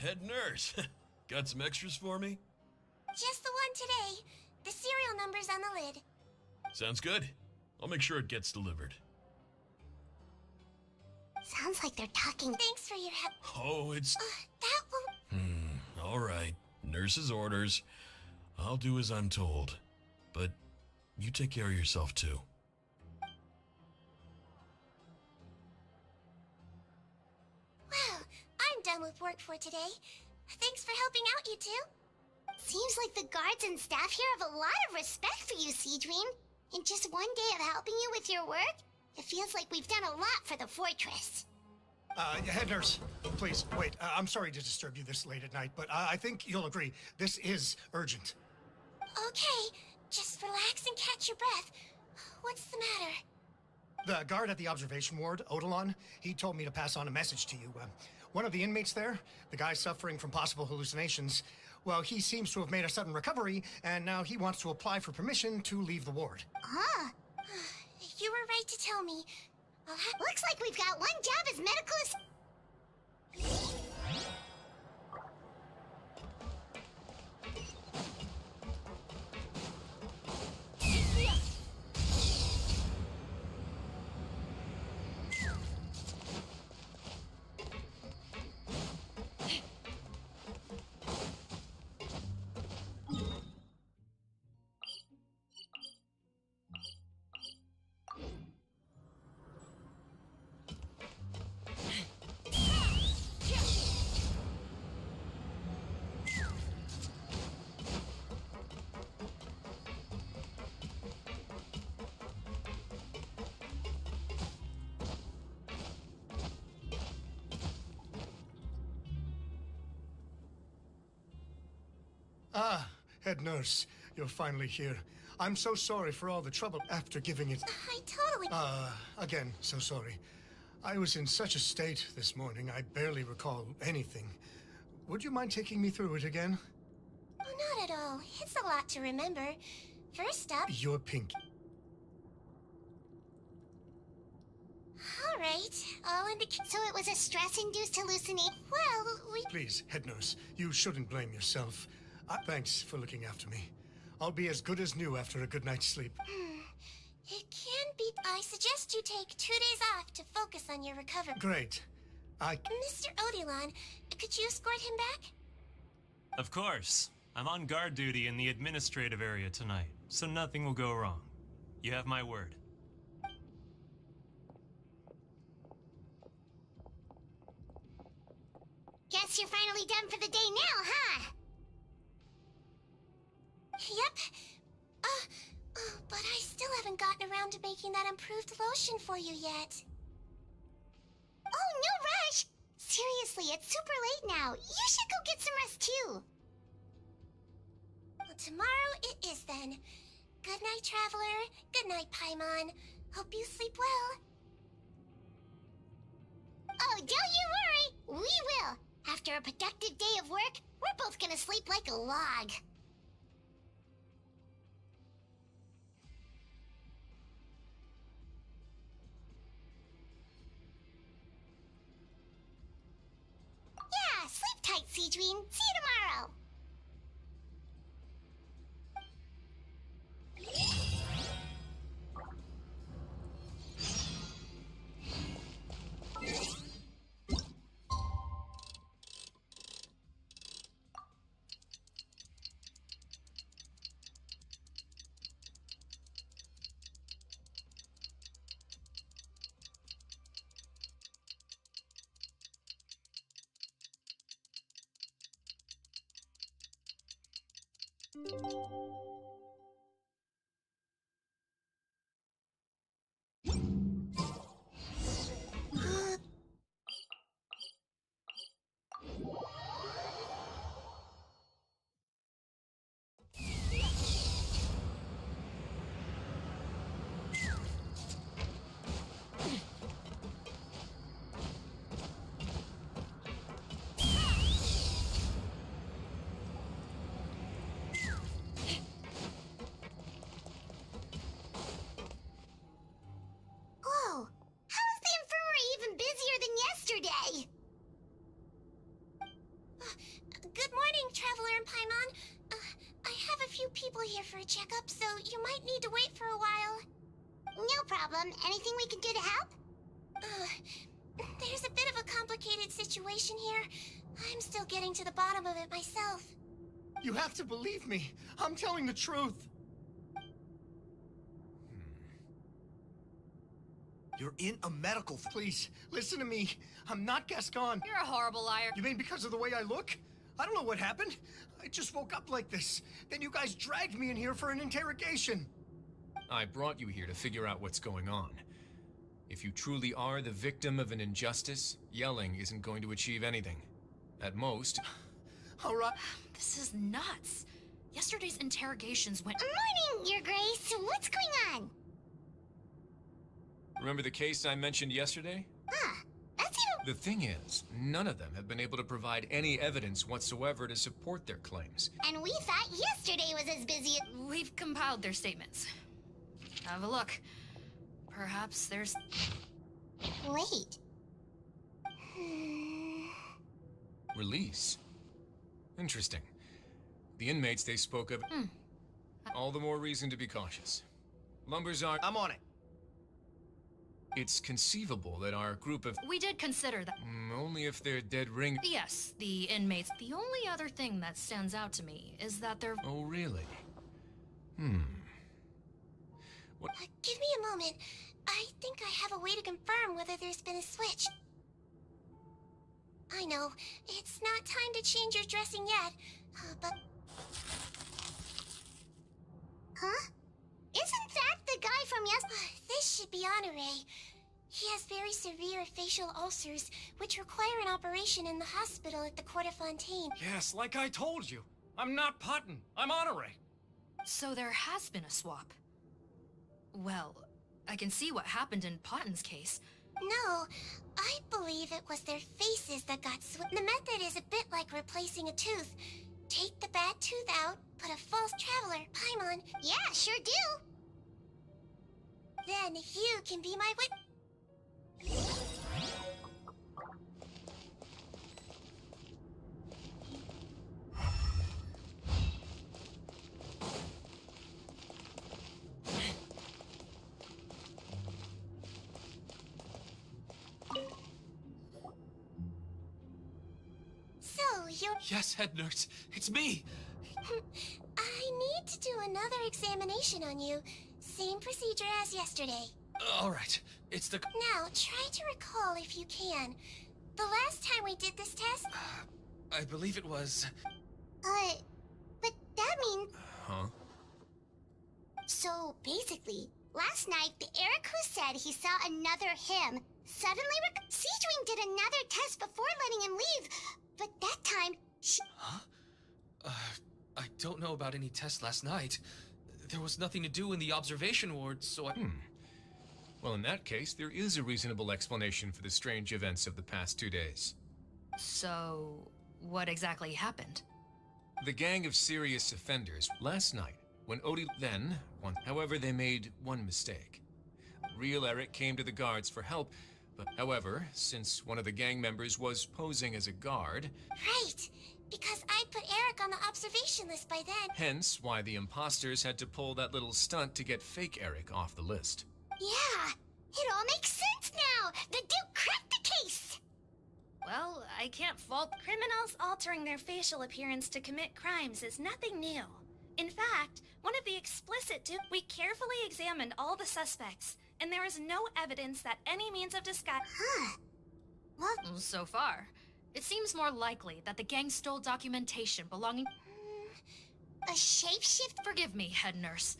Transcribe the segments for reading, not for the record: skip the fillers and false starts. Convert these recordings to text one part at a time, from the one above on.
head nurse. Got some extras for me? Just the one today. The serial number's on the lid. Sounds good. I'll make sure it gets delivered. Sounds like they're talking. Thanks for your help. Oh, it's... That won't... All right. Nurse's orders. I'll do as I'm told. But you take care of yourself, too. Well, I'm done with work for today. Thanks for helping out, you two. Seems like the guards and staff here have a lot of respect for you, Seedream. In just one day of helping you with your work, it feels like we've done a lot for the fortress. Head nurse, please, wait. I'm sorry to disturb you this late at night, but I think you'll agree. This is urgent. Okay, just relax and catch your breath. What's the matter? The guard at the observation ward, Odilon, he told me to pass on a message to you. One of the inmates there, the guy suffering from possible hallucinations, well, he seems to have made a sudden recovery, and now he wants to apply for permission to leave the ward. Huh. You were right to tell me. Looks like we've got one job as medical Ah, head nurse, you're finally here. I'm so sorry for all the trouble after giving it... I totally... Again, so sorry. I was in such a state this morning, I barely recall anything. Would you mind taking me through it again? Oh, not at all. It's a lot to remember. First up... Your pinky. All right, all in the... So it was a stress-induced hallucination? Well, we... Please, head nurse, you shouldn't blame yourself. Thanks for looking after me. I'll be as good as new after a good night's sleep. It can be... I suggest you take 2 days off to focus on your recovery. Great. Mr. Odilon, could you escort him back? Of course. I'm on guard duty in the administrative area tonight, so nothing will go wrong. You have my word. Guess you're finally done for the day now, huh? Yep. But I still haven't gotten around to making that improved lotion for you yet. Oh, no rush! Seriously, it's super late now. You should go get some rest, too. Well, tomorrow it is then. Good night, Traveler. Good night, Paimon. Hope you sleep well. Oh, don't you worry. We will. After a productive day of work, we're both gonna sleep like a log. Yeah, sleep tight, Seedream. See you tomorrow. people here for a checkup, so you might need to wait for a while. No problem. Anything we can do to help? There's a bit of a complicated situation here. I'm still getting to the bottom of it myself. You have to believe me. I'm telling the truth. You're in a medical... Please, listen to me. I'm not Gascon. You're a horrible liar. You mean because of the way I look? I don't know what happened. I just woke up like this. Then you guys dragged me in here for an interrogation. I brought you here to figure out what's going on. If you truly are the victim of an injustice, yelling isn't going to achieve anything. At most... All right. This is nuts. Yesterday's interrogations went... Morning, Your Grace. What's going on? Remember the case I mentioned yesterday? That's even... The thing is, none of them have been able to provide any evidence whatsoever to support their claims. And we thought yesterday was as busy as... We've compiled their statements. Have a look. Perhaps there's... Wait. Release? Interesting. The inmates they spoke of... All the more reason to be cautious. Lumberzard... I'm on it. It's conceivable that our group of... We did consider that. Only if they're dead ring... Yes, the inmates. The only other thing that stands out to me is that they're... Oh, really? What... Give me a moment. I think I have a way to confirm whether there's been a switch. I know, it's not time to change your dressing yet, but... Huh? Isn't that the guy from This should be Honore. He has very severe facial ulcers, which require an operation in the hospital at the Court of Fontaine. Yes, like I told you. I'm not Putton. I'm Honore. So there has been a swap. Well, I can see what happened in Potton's case. No, I believe it was their faces that got The method is a bit like replacing a tooth. Take the bad tooth out, put a false traveler, Paimon. Yeah, sure do. Then you can be my So, you're... Yes, head nurse. It's me. I need to do another examination on you. Same procedure as yesterday. All right. It's the... Now, try to recall if you can. The last time we did this test... I believe it was... But that means... Huh? So, basically, last night, the Eric who said he saw another him suddenly Siegewing did another test before letting him leave, but that time, Huh? I don't know about any test last night. There was nothing to do in the observation ward, so I... Well, in that case, there is a reasonable explanation for the strange events of the past 2 days. So, what exactly happened? The gang of serious offenders last night, when Odie then won. However, they made one mistake. Real Eric came to the guards for help, but however, since one of the gang members was posing as a guard, right, because I put Eric on the observation list by then. hence why the imposters had to pull that little stunt to get fake Eric off the list. Yeah, it all makes sense now. The Duke cracked the case. Well, I can't fault... Criminals altering their facial appearance to commit crimes is nothing new. In fact, one of the explicit we carefully examined all the suspects, and there is no evidence that any means of disguise... Huh. Well, So far, it seems more likely that the gang stole documentation belonging... a shapeshift? Forgive me, head nurse,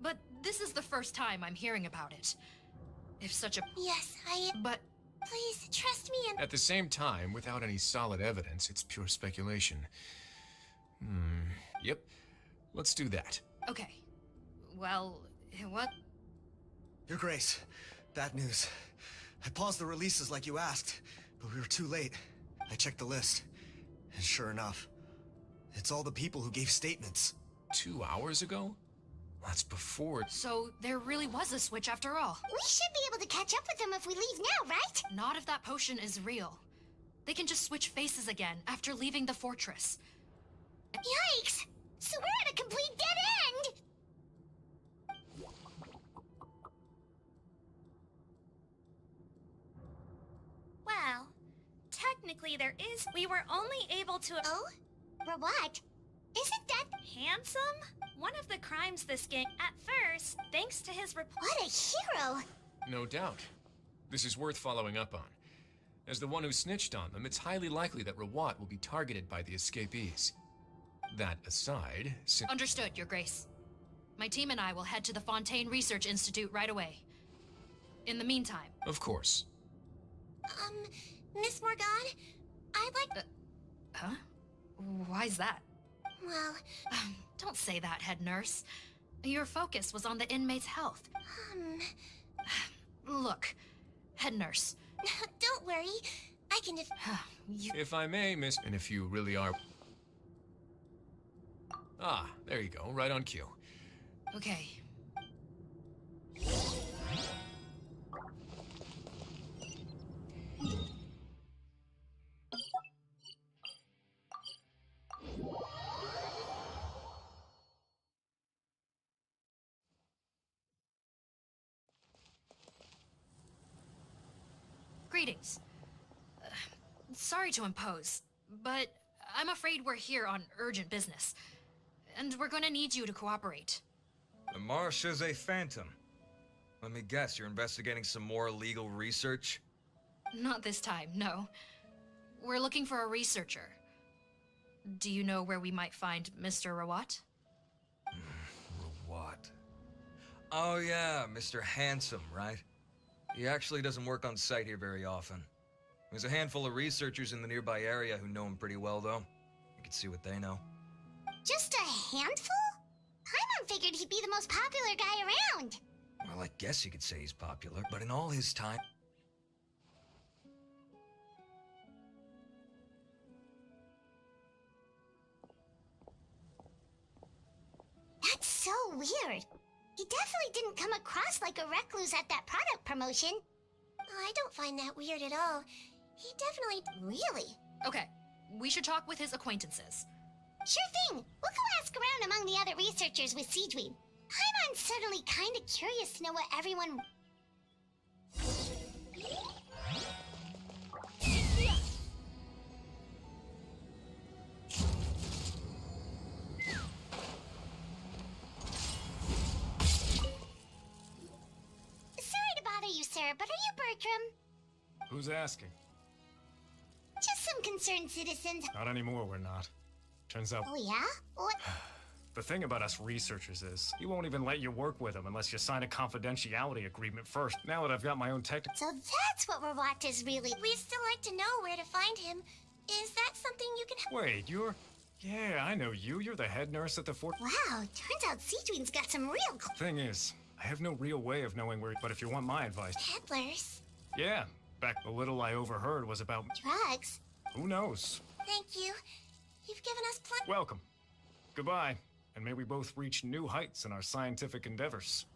but this is the first time I'm hearing about it. If such a... Yes, But Please, trust me and... At the same time, without any solid evidence, it's pure speculation. Yep. Let's do that. okay. Well, what? Your Grace, bad news. I paused the releases like you asked, but we were too late. I checked the list, and sure enough, it's all the people who gave statements. 2 hours ago? That's before... So there really was a switch after all. We should be able to catch up with them if we leave now, right? Not if that potion is real. They can just switch faces again after leaving the fortress. Yikes! So we're at a complete dead end! Well, technically there is. We were only able to. Oh? Rawat? Isn't that... Handsome? One of the crimes this gang. At first, thanks to his report. What a hero! No doubt. This is worth following up on. As the one who snitched on them, it's highly likely that Rawat will be targeted by the escapees. That aside, Understood, Your Grace. My team and I will head to the Fontaine Research Institute right away. In the meantime... Of course. Miss Morgan, I'd like... Huh? Why's that? Well, Don't say that, head nurse. Your focus was on the inmate's health. Look, head nurse. don't worry. I can just... You... If I may, miss... And if you really are... Ah, there you go, right on cue. Okay. Greetings. Sorry to impose, but I'm afraid we're here on urgent business. And we're gonna need you to cooperate. The Marsh is a phantom. Let me guess, you're investigating some more illegal research? Not this time, no. We're looking for a researcher. Do you know where we might find Mr. Rawat? What? Oh yeah, Mr. Handsome, right? He actually doesn't work on site here very often. There's a handful of researchers in the nearby area who know him pretty well, though. You can see what they know. Just a handful? Paimon figured he'd be the most popular guy around. Well, I guess you could say he's popular, but in all his time... That's so weird. He definitely didn't come across like a recluse at that product promotion. I don't find that weird at all. He definitely... Really? Okay, we should talk with his acquaintances. Sure thing. We'll go ask around among the other researchers with Siegeween. Paimon's suddenly kinda curious to know what everyone... Sorry to bother you, sir, but are you Bertram? Who's asking? Just some concerned citizens. Not anymore, we're not. Turns out, Oh yeah? What? the thing about us researchers is, he won't even let you work with him unless you sign a confidentiality agreement first. Now that I've got my own technical... So that's what Rawat is really... We'd still like to know where to find him. Is that something you can help? Wait, you're... Yeah, I know you. You're the head nurse at the fort... Wow, turns out Siegeween's got some real... Thing is, I have no real way of knowing where... But if you want my advice... Peddlers. Yeah, back the little I overheard was about... Drugs. Who knows? Thank you. You've given us plenty... Welcome. Goodbye, and may we both reach new heights in our scientific endeavors.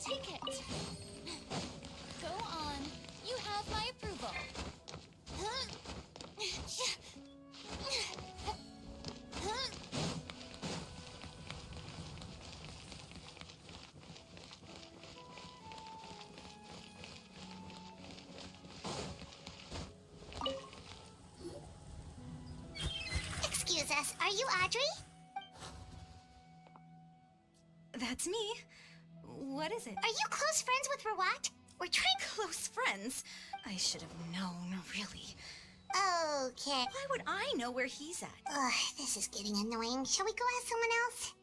Take it. Go on. You have my approval. Excuse us, are you Audrey? That's me. What is it? Are you close friends with Rawat? We're trying close friends. I should have known, really. Okay. Why would I know where he's at? Ugh, this is getting annoying. Shall we go ask someone else?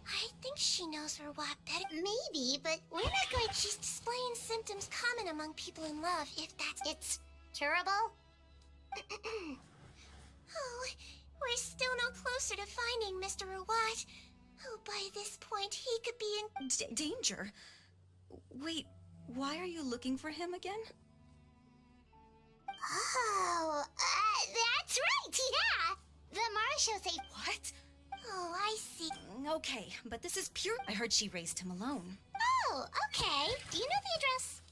I think she knows Rawat better. Maybe, but we're not going. She's displaying symptoms common among people in love, if that's. It's curable? Oh, we're still no closer to finding Mr. Rawat. Oh, by this point, he could be in Danger? Wait, why are you looking for him again? Oh, that's right, yeah! The Marshal say. What? Oh, I see. Okay, but this is pure. I heard she raised him alone. Oh, okay. Do you know the address?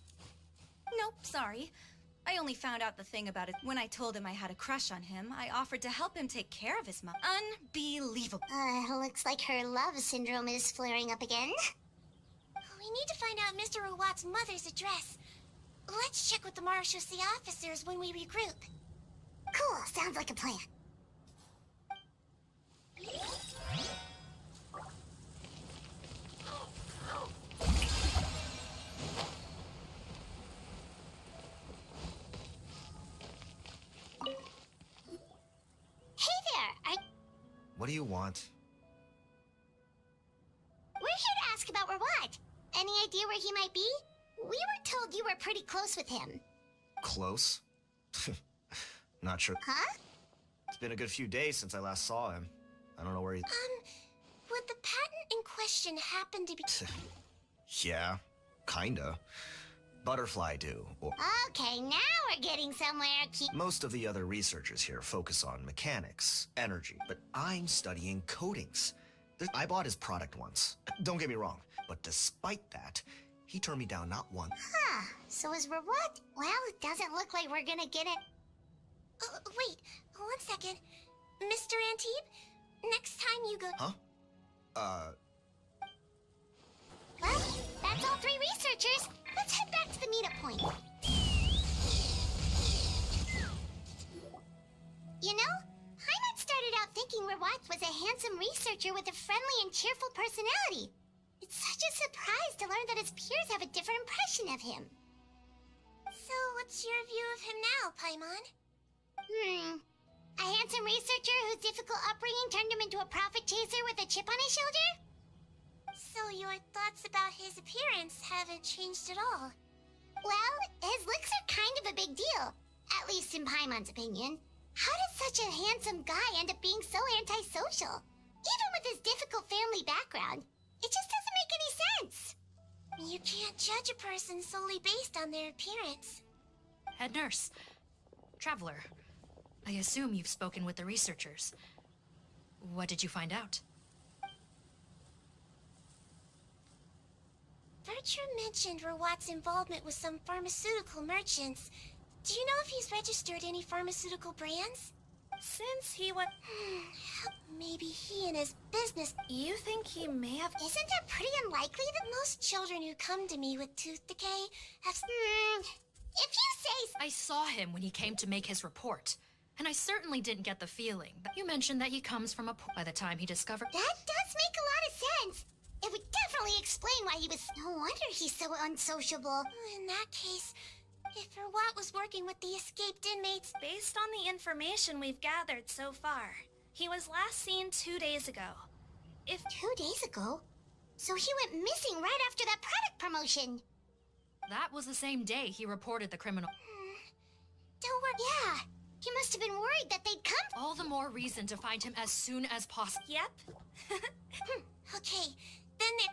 Nope, sorry. I only found out the thing about it when I told him I had a crush on him. I offered to help him take care of his mom. Unbelievable. Looks like her love syndrome is flaring up again. We need to find out Mr. Rawat's mother's address. Let's check with the Marshalsea officers when we regroup. Cool, sounds like a plan. Hey there, What do you want? we're here to ask about Rawat. Any idea where he might be? We were told you were pretty close with him. Close? Not sure. Huh? It's been a good few days since I last saw him. I don't know where he... Would the patent in question happen to be... Yeah, kinda. Butterfly do, or... Okay, now we're getting somewhere. Most of the other researchers here focus on mechanics, energy, but I'm studying coatings. I bought his product once. Don't get me wrong, but despite that, he turned me down not once. Huh, so is Rawat? Well, it doesn't look like we're gonna get it. Wait, 1 second. Mr. Antibes, next time you go... Huh? Well, that's all 3 researchers. Let's head back to the meetup point. You know, Hyman started out thinking Rawat was a handsome researcher with a friendly and cheerful personality. It's such a surprise to learn that his peers have a different impression of him. So, what's your view of him now, Paimon? A handsome researcher whose difficult upbringing turned him into a profit chaser with a chip on his shoulder? So your thoughts about his appearance haven't changed at all? Well, his looks are kind of a big deal. At least in Paimon's opinion. How does such a handsome guy end up being so antisocial? Even with his difficult family background, it just doesn't make any sense. You can't judge a person solely based on their appearance. Head nurse. Traveler. I assume you've spoken with the researchers. What did you find out? Bertram mentioned Rawat's involvement with some pharmaceutical merchants. Do you know if he's registered any pharmaceutical brands? Since he was... Maybe he and his business... You think he may have... Isn't it pretty unlikely that most children who come to me with tooth decay have... If you say... I saw him when he came to make his report. And I certainly didn't get the feeling. You mentioned that he comes from a... By the time he discovered... That does make a lot of sense. It would definitely explain why he was... No wonder he's so unsociable. In that case, if Rawat was working with the escaped inmates... Based on the information we've gathered so far, he was last seen 2 days ago. If... 2 days ago? So he went missing right after that product promotion. That was the same day he reported the criminal. Don't worry. Yeah, he must have been worried that they'd come. All the more reason to find him as soon as possible. Yep. Okay, then it...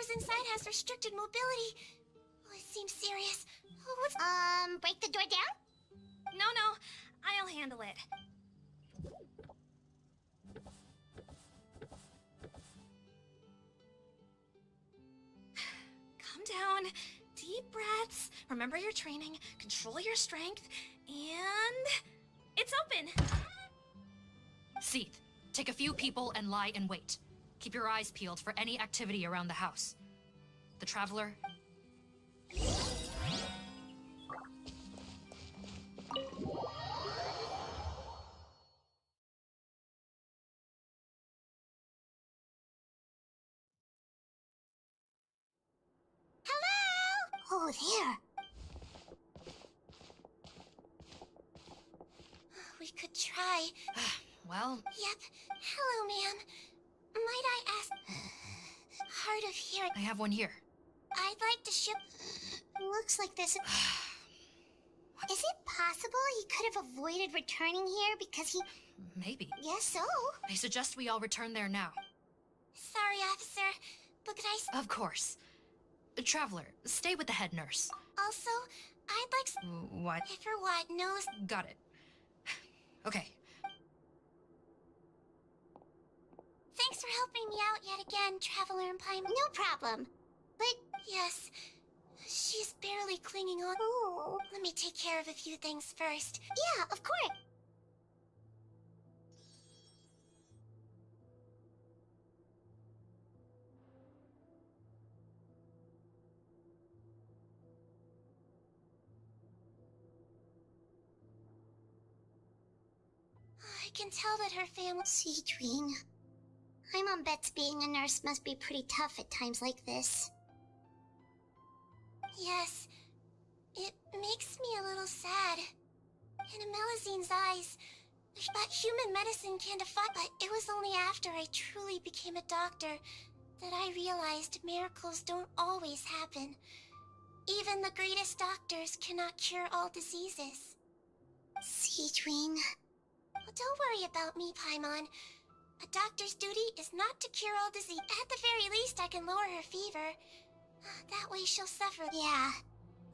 who's inside has restricted mobility. Oh, it seems serious. Oh, what's... break the door down? No, I'll handle it. Calm down. Deep breaths. Remember your training. Control your strength. And... it's open! Seath, take a few people and lie in wait. Keep your eyes peeled for any activity around the house. The Traveler... Hello? Oh, there. We could try. Well, Yep. Hello, ma'am. Might I ask... Hard of hearing. I have one here. I'd like to ship... Looks like this... Is it possible he could have avoided returning here because he... Maybe. Guess so. I suggest we all return there now. Sorry, officer. But could I... Of course. Traveler, stay with the head nurse. Also, I'd like... What? If her what knows... Got it. Okay. Thanks for helping me out yet again, Traveler and Paimon. No problem. But, yes, she's barely clinging on. Oh. Let me take care of a few things first. Yeah, of course. I can tell that her family... Seedwing. I'm on bets being a nurse must be pretty tough at times like this. Yes, it makes me a little sad. In Amelizine's eyes, that human medicine can defy... But it was only after I truly became a doctor that I realized miracles don't always happen. Even the greatest doctors cannot cure all diseases. Seedwing... Well, don't worry about me, Paimon. A doctor's duty is not to cure all disease. At the very least, I can lower her fever. That way she'll suffer. Yeah.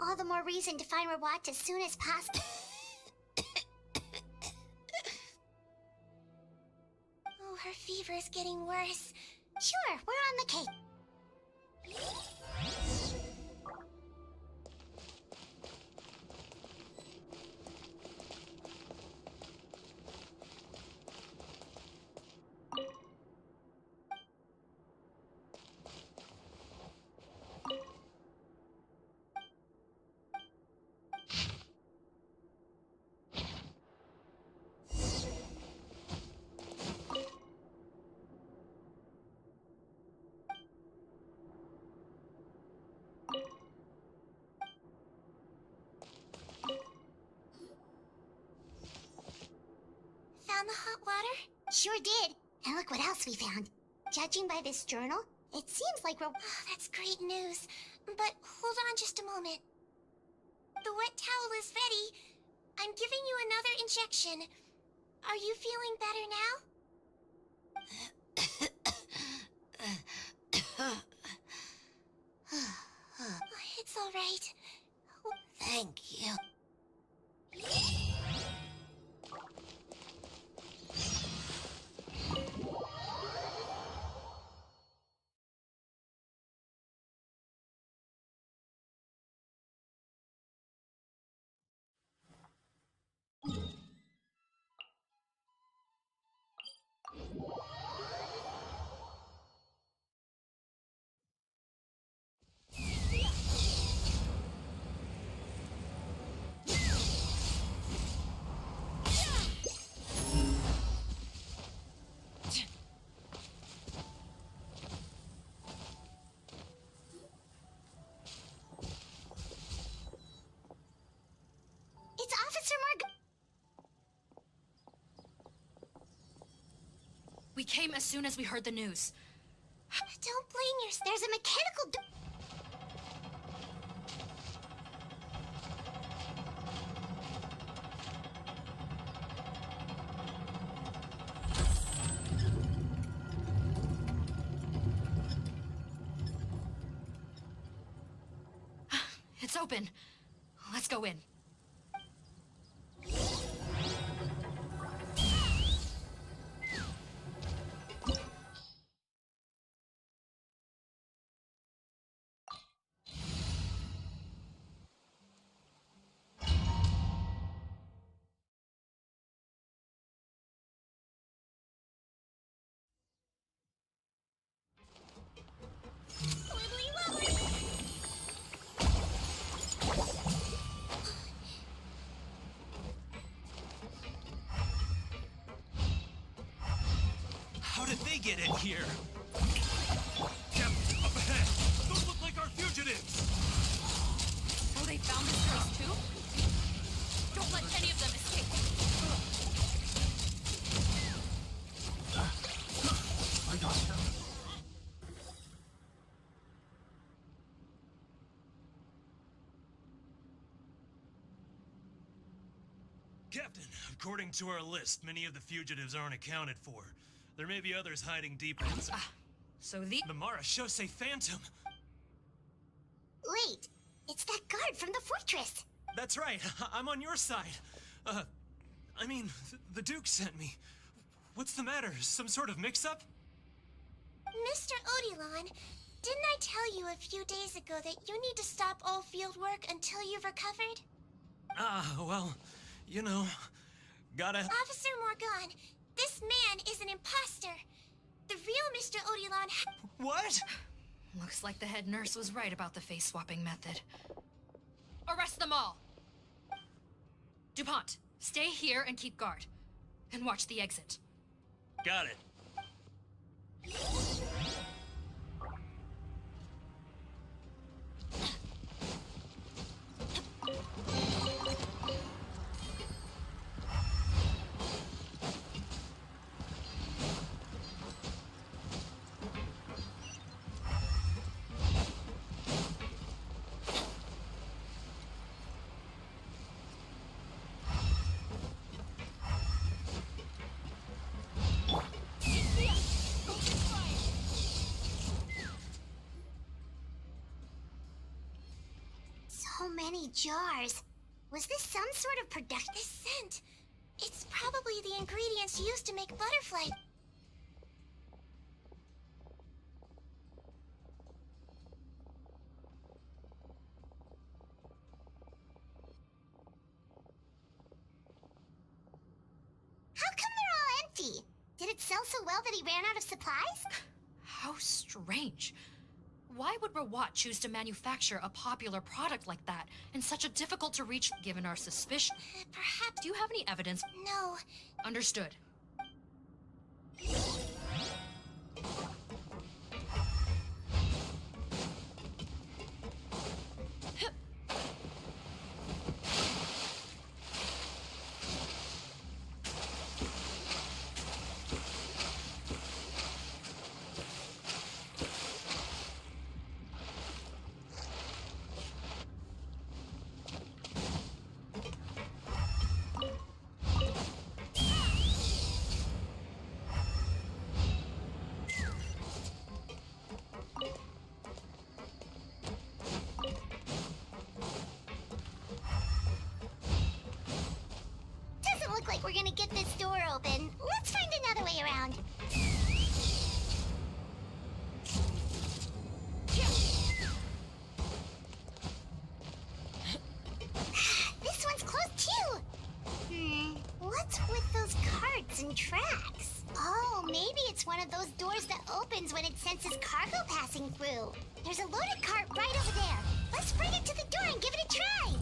All the more reason to find Rawat as soon as possible. Oh, her fever's getting worse. Sure, we're on the case. Found the hot water? Sure did. And look what else we found. Judging by this journal, it seems like we're... Oh, that's great news. But hold on just a moment. The wet towel is ready. I'm giving you another injection. Are you feeling better now? It's all right. Thank you. It's Officer Margot. We came as soon as we heard the news. Don't blame yourself. There's a mechanical open. Let's go in. Wibbly wobbly. How did they get in here? Captain, up ahead! Those look like our fugitives! So they found this place too? Don't let any of them escape. Captain, according to our list, many of the fugitives aren't accounted for. There may be others hiding deeper inside. So The Marachose Phantom! Wait, it's that guard from the fortress. That's right, I'm on your side. I mean, the Duke sent me. What's the matter? Some sort of mix-up? Mr. Odilon, didn't I tell you a few days ago that you need to stop all field work until you've recovered? Well, you know, gotta... Officer Morgan, this man is an imposter. The real Mr. Odilon What? looks like the head nurse was right about the face-swapping method. Arrest them all! DuPont, stay here and keep guard. And watch the exit. Got it. So many jars. Was this some sort of production? This scent. It's probably the ingredients used to make butterfly. How come they're all empty? Did it sell so well that he ran out of supplies? How strange. Why would Rawat choose to manufacture a popular product like that in such a difficult to reach given our suspicion? Perhaps. Do you have any evidence? No. Understood. Doesn't look like we're gonna get this door open. Let's find another way around. This one's closed too. What's with those carts and tracks? Oh, maybe it's one of those doors that opens when it senses cargo passing through. There's a loaded cart right over there. Let's bring it to the door and give it a try.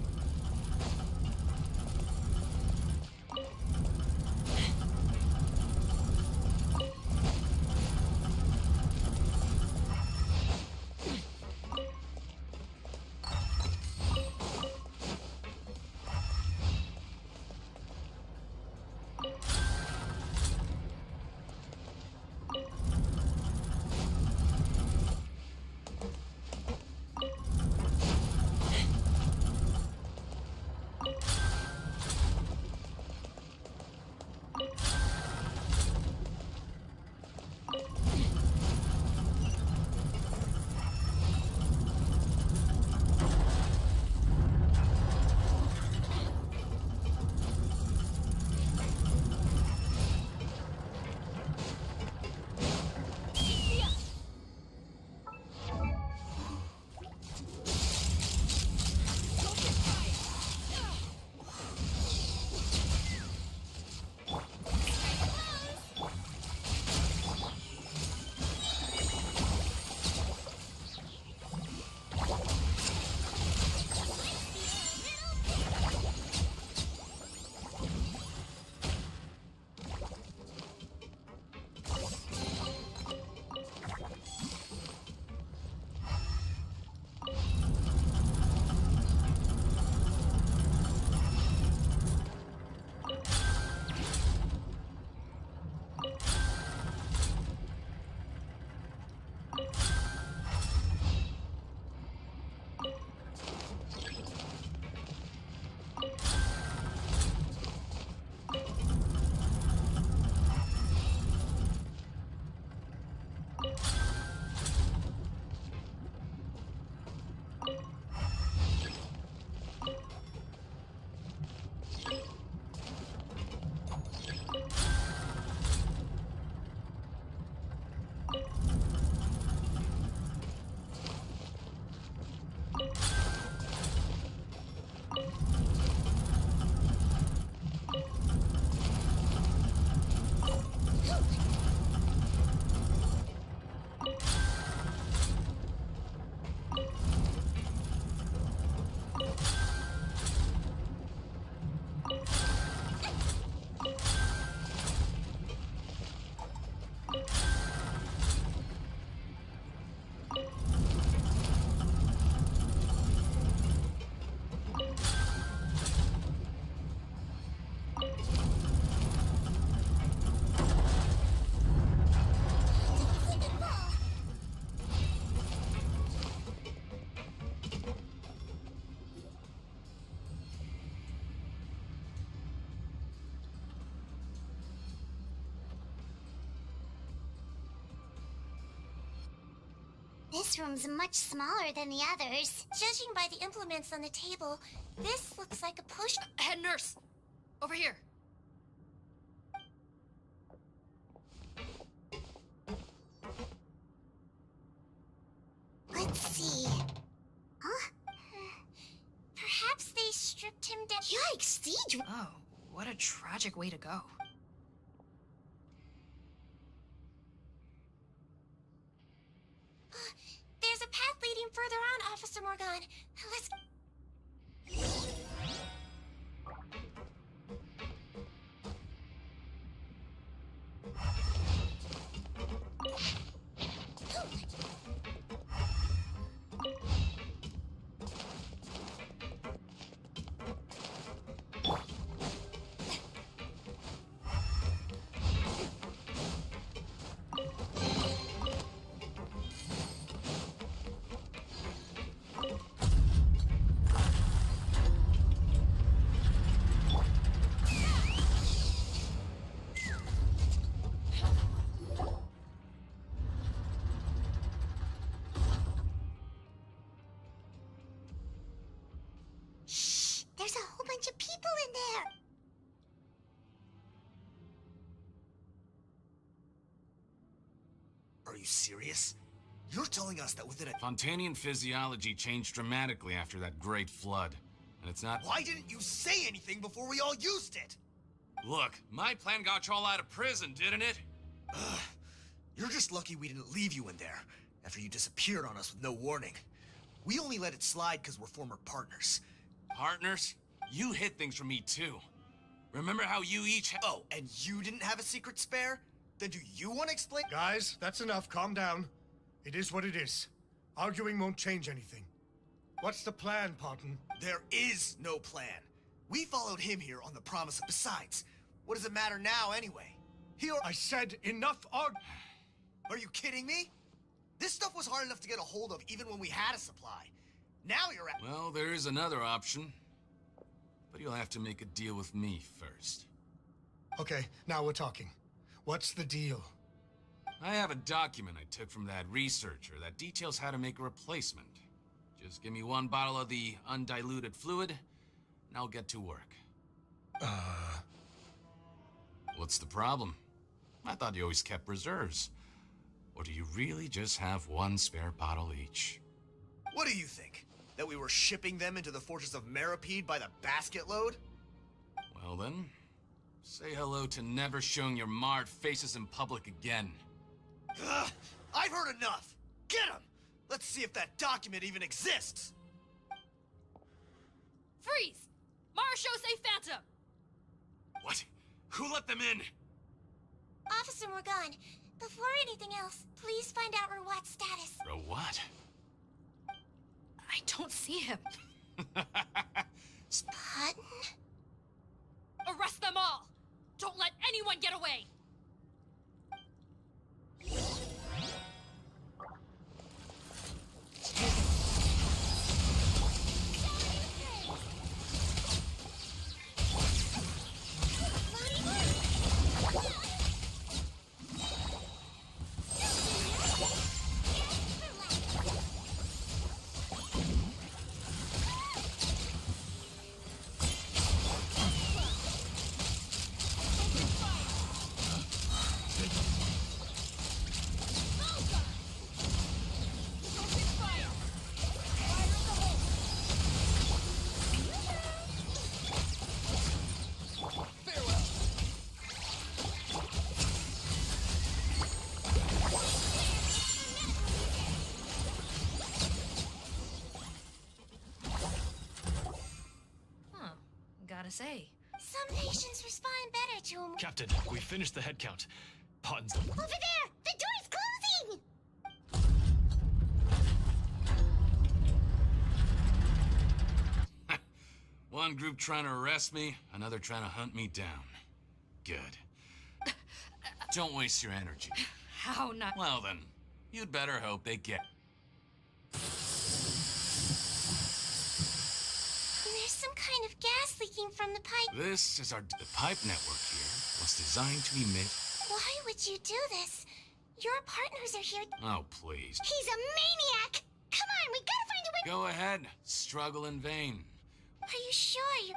This room's much smaller than the others. Judging by the implements on the table, this looks like a push. Head nurse! Over here. Let's see. Huh? Perhaps they stripped him down. Yikes, Siege! Oh, what a tragic way to go. There's a path leading further on, Officer Morgan. Let's... There's a whole bunch of people in there! Are you serious? You're telling us that within a... Fontanian physiology changed dramatically after that great flood. And it's not... Why didn't you say anything before we all used it? Look, my plan got you all out of prison, didn't it? Ugh. You're just lucky we didn't leave you in there after you disappeared on us with no warning. We only let it slide because we're former partners. Partners? You hid things from me, too. Remember how you each Oh, and you didn't have a secret spare? Then do you want to explain? Guys, that's enough. Calm down. It is what it is. Arguing won't change anything. What's the plan, Parton? There is no plan. We followed him here on the promise of... Besides, what does it matter now anyway? I said enough Are you kidding me? This stuff was hard enough to get a hold of even when we had a supply. Now you're at... Well, there is another option. But you'll have to make a deal with me first. Okay, now we're talking. What's the deal? I have a document I took from that researcher that details how to make a replacement. Just give me one bottle of the undiluted fluid, and I'll get to work. What's the problem? I thought you always kept reserves. Or do you really just have one spare bottle each? What do you think? That we were shipping them into the fortress of Meripede by the basket load? Well then, say hello to never showing your marred faces in public again. Ugh, I've heard enough! Get him! Let's see if that document even exists! Freeze! Marshal say Phantom! What? Who let them in? Officer Morgan, before anything else, please find out Rawat's status. What? I don't see him. Parton? Arrest them all! Don't let anyone get away! Gotta say. Some patients respond better to him. Captain, we finished the head count. Parton's... Over there! The door's closing! One group trying to arrest me, another trying to hunt me down. Good. Don't waste your energy. How not? Well then, you'd better hope they get... There's some kind of gas leaking from the pipe. The pipe network here was designed to emit... Why would you do this? Your partners are here. Oh, please. He's a maniac! Come on, we gotta find a way. Go ahead. Struggle in vain. Are you sure you...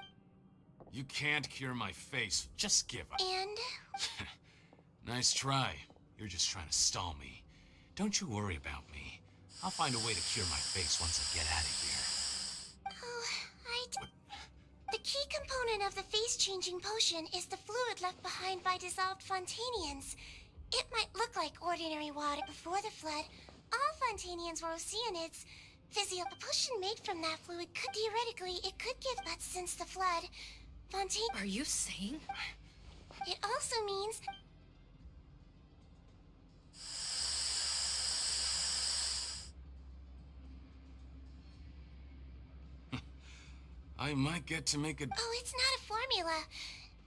You can't cure my face. Just give up. And? Nice try. You're just trying to stall me. Don't you worry about me. I'll find a way to cure my face once I get out of here. Oh, The key component of the face-changing potion is the fluid left behind by dissolved Fontanians. It might look like ordinary water before the flood. All Fontanians were Oceanids. A potion made from that fluid could theoretically, it could give, but since the flood, Are you saying? It also means... I might get to make a... Oh, it's not a formula,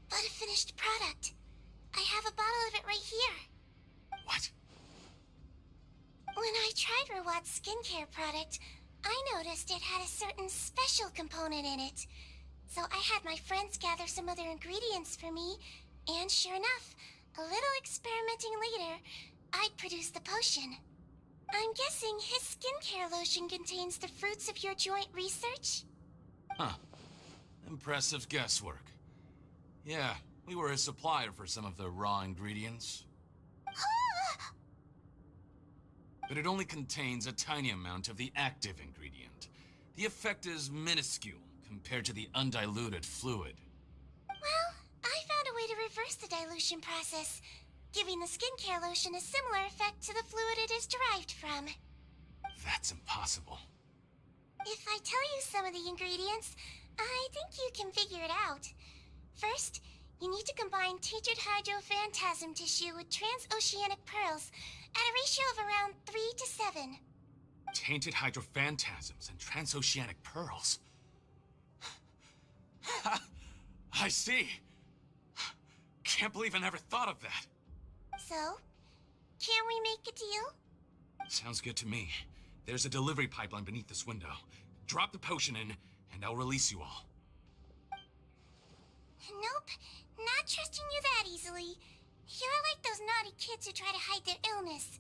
but a finished product. I have a bottle of it right here. What? When I tried Rawat's skincare product, I noticed it had a certain special component in it. So I had my friends gather some other ingredients for me, and sure enough, a little experimenting later, I'd produced the potion. I'm guessing his skincare lotion contains the fruits of your joint research? Huh. Impressive guesswork. Yeah, we were a supplier for some of the raw ingredients. But it only contains a tiny amount of the active ingredient. The effect is minuscule compared to the undiluted fluid. Well, I found a way to reverse the dilution process, giving the skincare lotion a similar effect to the fluid it is derived from. That's impossible. If I tell you some of the ingredients, I think you can figure it out. First, you need to combine tainted hydrophantasm tissue with transoceanic pearls at a ratio of around 3 to 7. Tainted hydrophantasms and transoceanic pearls. I see. Can't believe I never thought of that. So, can we make a deal? Sounds good to me. There's a delivery pipeline beneath this window. Drop the potion in, and I'll release you all. Nope, not trusting you that easily. You're like those naughty kids who try to hide their illness.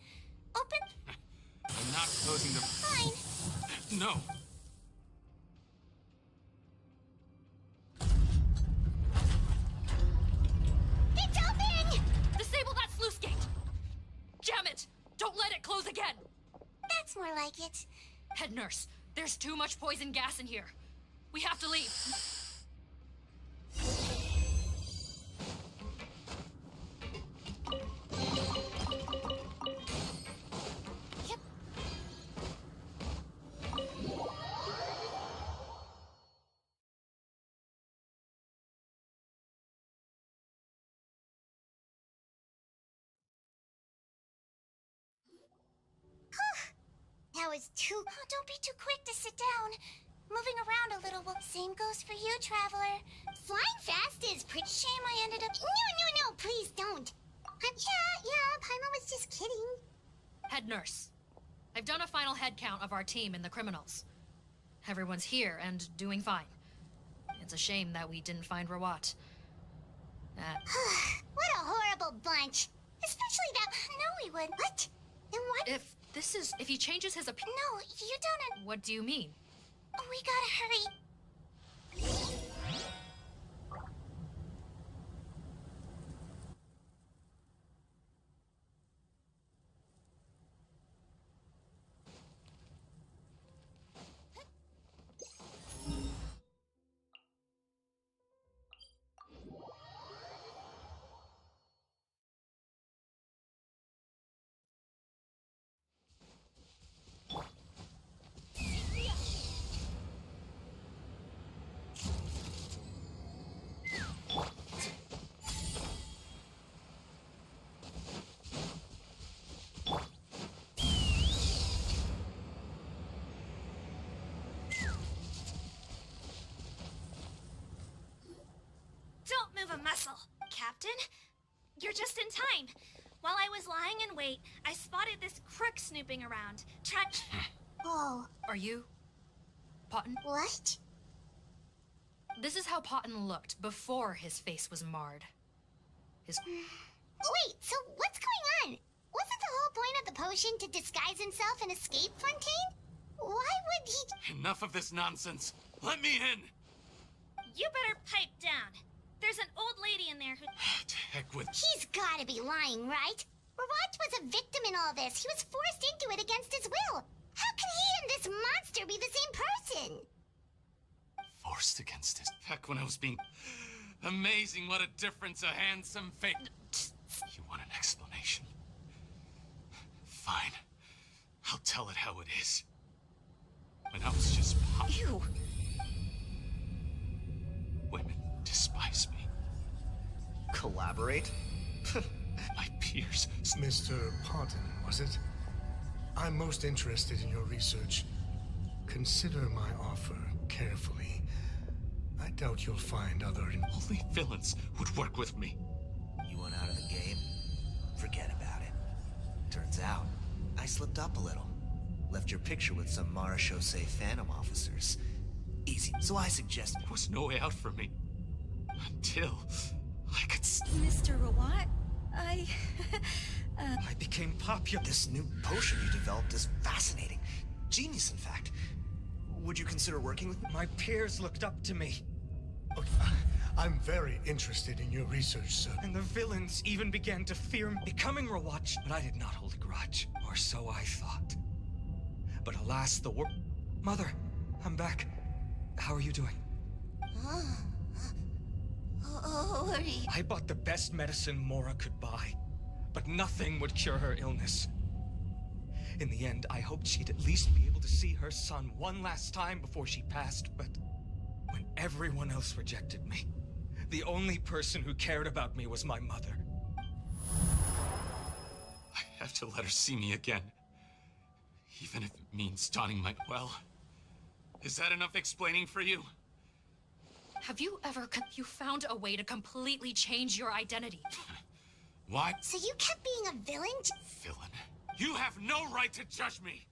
Open... I'm not closing the... Fine. No. It's open! Disable that sluice gate! Jam it! Don't let it close again! That's more like it. Head nurse, there's too much poison gas in here. We have to leave. Yep. That was too... Oh, don't be too quick to sit down. Moving around a little will... Same goes for you, Traveler. Flying fast is pretty... Shame I ended up... No, please don't. Yeah, Paimon was just kidding. Head nurse, I've done a final head count of our team and the criminals. Everyone's here and doing fine. It's a shame that we didn't find Rawat. What a horrible bunch. Especially that... No, we would. What? Then what? If he changes his opinion... No, you don't... What do you mean? We gotta hurry. Don't move a muscle, Captain. You're just in time. While I was lying in wait, I spotted this crook snooping around. Oh. Are you... Potton? What? This is how Potton looked before his face was marred. Wait, so what's going on? Wasn't the whole potion to disguise himself and escape Fontaine? Why would he... Enough of this nonsense. Let me in. You better pipe down. There's an old lady in there who... To heck with... He's gotta be lying, right? Rawat was a victim in all this. He was forced into it against his will. How can he and this monster be the same person? Forced against his... Heck, when I was being... Amazing what a difference a handsome face... You want an explanation? Fine. I'll tell it how it is. When I was just... Ew. Women despise me. Collaborate? My peers... Mr. Parton, was it? I'm most interested in your research. Consider my offer carefully. I doubt you'll find other... Only villains would work with me. You want out of the game? Forget about it. Turns out, I slipped up a little. Left your picture with some Marechaussee Phantom officers. Easy. So I suggest... There was no way out for me. Until... I could... Mr. Rawat, I became popular. This new potion you developed is fascinating. Genius, in fact. Would you consider working with me? My peers looked up to me, Okay, I'm very interested in your research, sir. and the villains even began to fear me. Becoming Rawatch, but I did not hold a grudge, or so I thought. But alas, the world... Mother, I'm back. How are you doing? Ori. I bought the best medicine Mora could buy, but nothing would cure her illness. In the end, I hoped she'd at least be able to see her son one last time before she passed, but when everyone else rejected me, the only person who cared about me was my mother. I have to let her see me again. Even if it means donning my... Well... Is that enough explaining for you? Have you ever... You found a way to completely change your identity. Why? So you kept being a villain? Villain? You have no right to judge me!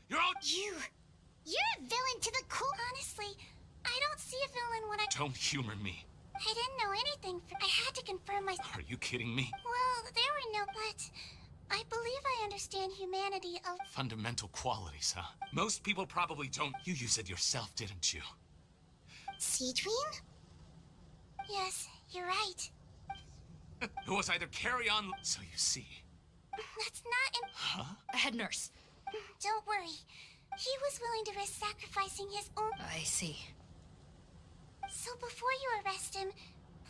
You're all... You're a villain to the core. Honestly, I don't see a villain when I... Don't humor me. I didn't know anything. I had to confirm my... Are you kidding me? Well, there were no buts. I believe I understand humanity of... Fundamental qualities, huh? Most people probably don't. You used it yourself, didn't you? Seedream? Yes, you're right. It was either carry on... So you see... That's not in... Huh? Head nurse. Don't worry. He was willing to risk sacrificing his own... I see. So before you arrest him,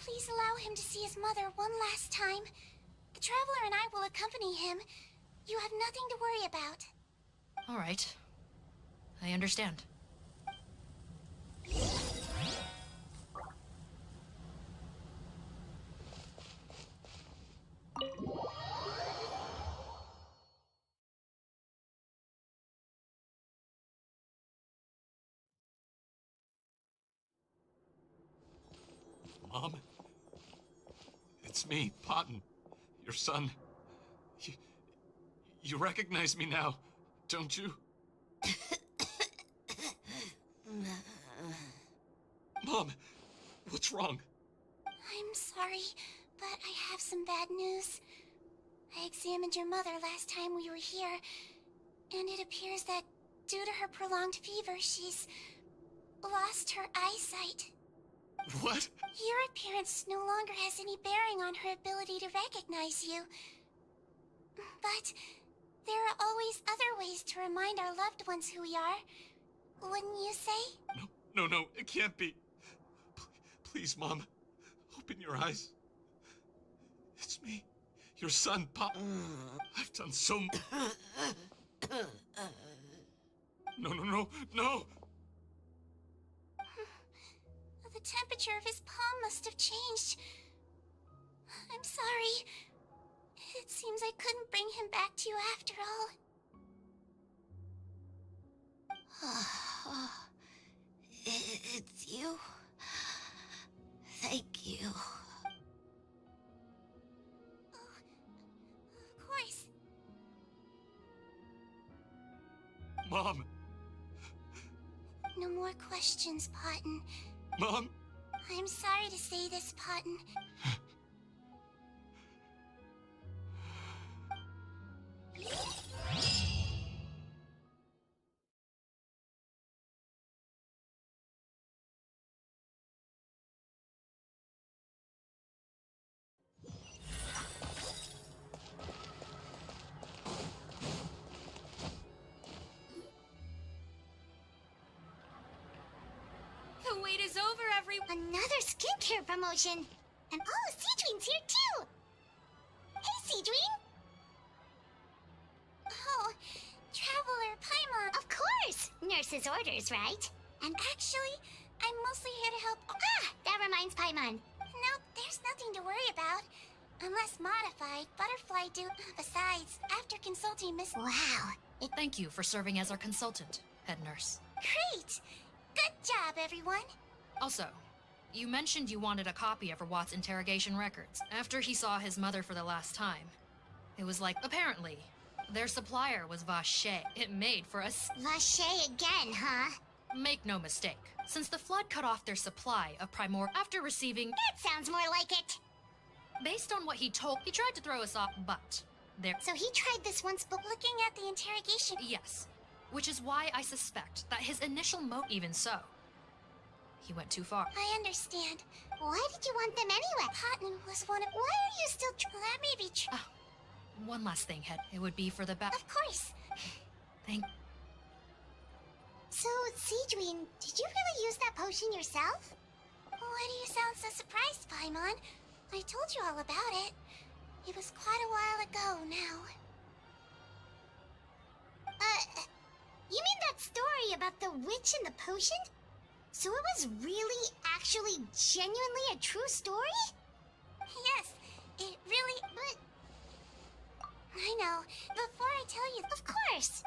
please allow him to see his mother one last time. The Traveler and I will accompany him. You have nothing to worry about. All right. I understand. Mom? It's me, Potton. Your son. You recognize me now, don't you? Mom, what's wrong? I'm sorry, but I have some bad news. I examined your mother last time we were here, and it appears that due to her prolonged fever, she's lost her eyesight. What? Your appearance no longer has any bearing on her ability to recognize you. But there are always other ways to remind our loved ones who we are. Wouldn't you say? No, it can't be. Please, Mom, open your eyes. It's me, your son, Pop. I've done so No! The temperature of his palm must have changed. I'm sorry. It seems I couldn't bring him back to you after all. It's you. Thank you. Of course. Mom! No more questions, Potton. Mom! I'm sorry to say this, Potton. The wait is over, everyone. Another skincare promotion. And oh, Seedween's here too. Hey, Seedween. Oh, Traveler Paimon. Of course. Nurse's orders, right? And actually, I'm mostly here to help. Ah, that reminds Paimon. Nope, there's nothing to worry about. Unless modified, Butterfly do. Besides, after consulting Miss... Wow. Thank you for serving as our consultant, head nurse. Great. Good job, everyone. Also, you mentioned you wanted a copy of Rawat's interrogation records. After he saw his mother for the last time, it was like, apparently, their supplier was Vache. It made for us. Vache again, huh? Make no mistake. Since the flood cut off their supply of Primor after receiving... That sounds more like it. Based on what he told, he tried to throw us off, but... there... So he tried this once, but looking at the interrogation... Yes. Which is why I suspect that his initial even so. He went too far. I understand. Why did you want them anyway? Potman was one of... Why are you still... That may be true. One last thing, head. It would be for the best. Of course. Thank... So, Seedween, did you really use that potion yourself? Why do you sound so surprised, Paimon? I told you all about it. It was quite a while ago now. You mean that story about the witch and the potion? So it was really, actually, genuinely a true story? Yes, it really... But... I know. Before I tell you... Of course!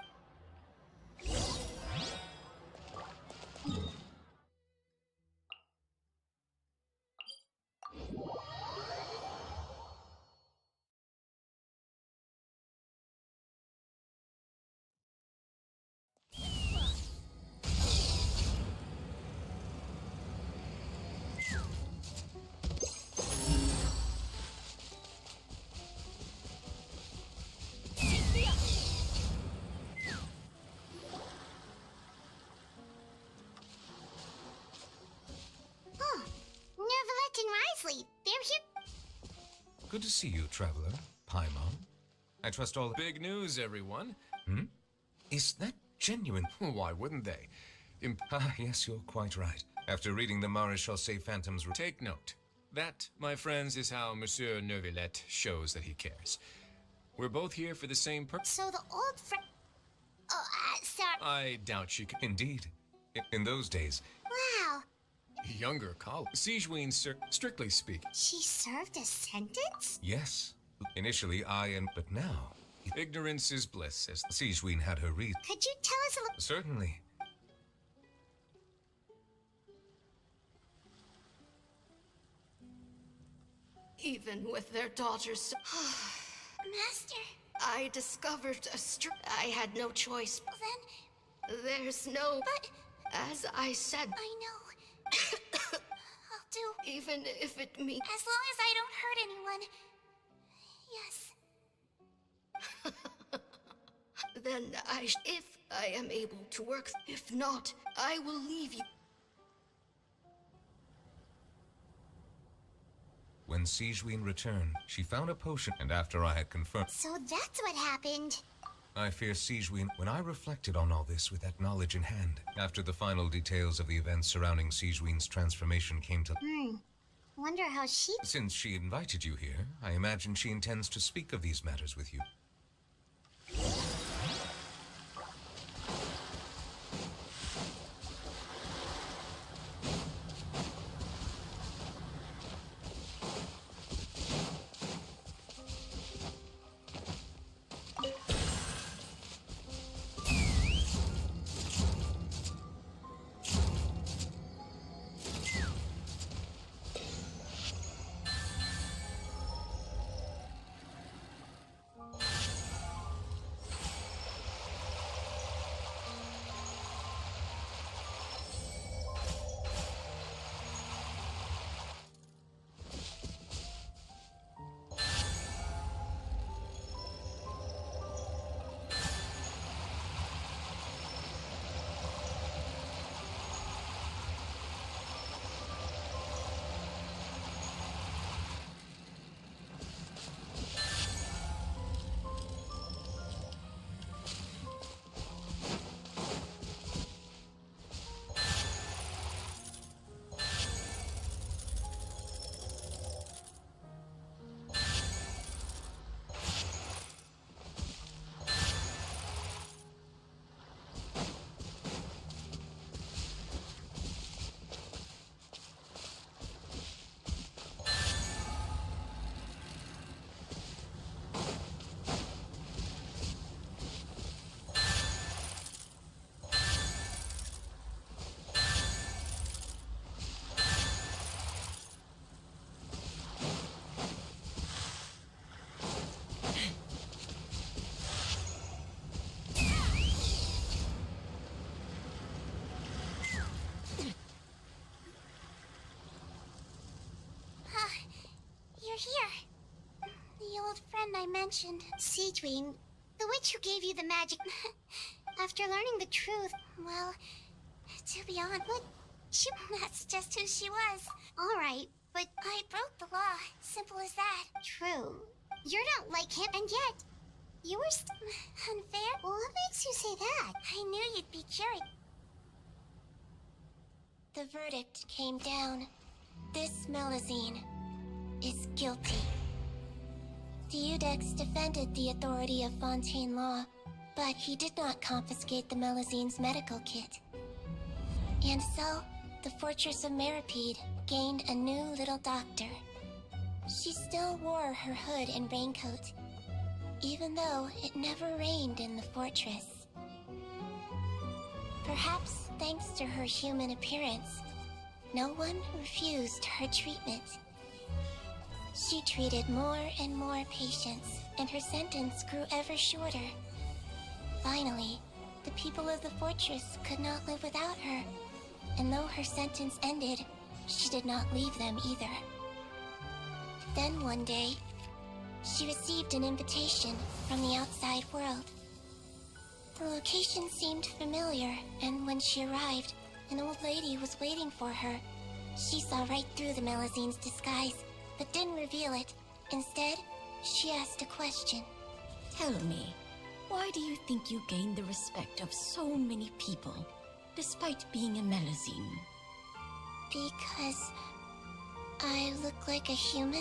They're here. Good to see you, Traveler. Paimon. I trust all... Big news, everyone. Hmm? Is that genuine? Why wouldn't they? Yes, you're quite right. After reading the Maréchal Phantom's... Take note. That, my friends, is how Monsieur Neuvillette shows that he cares. We're both here for the same purpose. So the old friend... Oh, sorry. I doubt she could... Indeed. In those days... Wow. Younger colleague. Sejuene, strictly speaking. She served a sentence? Yes. Initially, but now... Ignorance is bliss, as Sejuene had her read. Could you tell us a little... Certainly. Even with their daughters... Master... I discovered I had no choice. Then... There's no... But... As I said... I know. I'll do... Even if it means... As long as I don't hurt anyone. Yes. Then if I am able to work... If not, I will leave you. When Sejuene returned, she found a potion, and after I had confirmed... So that's what happened. I fear Sejuene, when I reflected on all this with that knowledge in hand, after the final details of the events surrounding Sejuene's transformation came to... Wonder how she... Since she invited you here, I imagine she intends to speak of these matters with you. mentioned Seedwing, the witch who gave you the magic. After learning the truth, well, to be honest, that's just who she was. Alright, but I broke the law. Simple as that. True. You're not like him, and yet, you were unfair? Well, what makes you say that? I knew you'd be curious. The verdict came down. This Melazine is guilty. Deudex defended the authority of Fontaine Law, but he did not confiscate the Melazine's medical kit. And so, the Fortress of Meripede gained a new little doctor. She still wore her hood and raincoat, even though it never rained in the fortress. Perhaps thanks to her human appearance, no one refused her treatment. She treated more and more patients, and her sentence grew ever shorter. Finally, the people of the fortress could not live without her, and though her sentence ended, she did not leave them either. Then one day, she received an invitation from the outside world. The location seemed familiar, and when she arrived, an old lady was waiting for her. She saw right through the Melazine's disguise, but didn't reveal it. Instead, she asked a question. Tell me, why do you think you gained the respect of so many people, despite being a Melazine? Because I look like a human?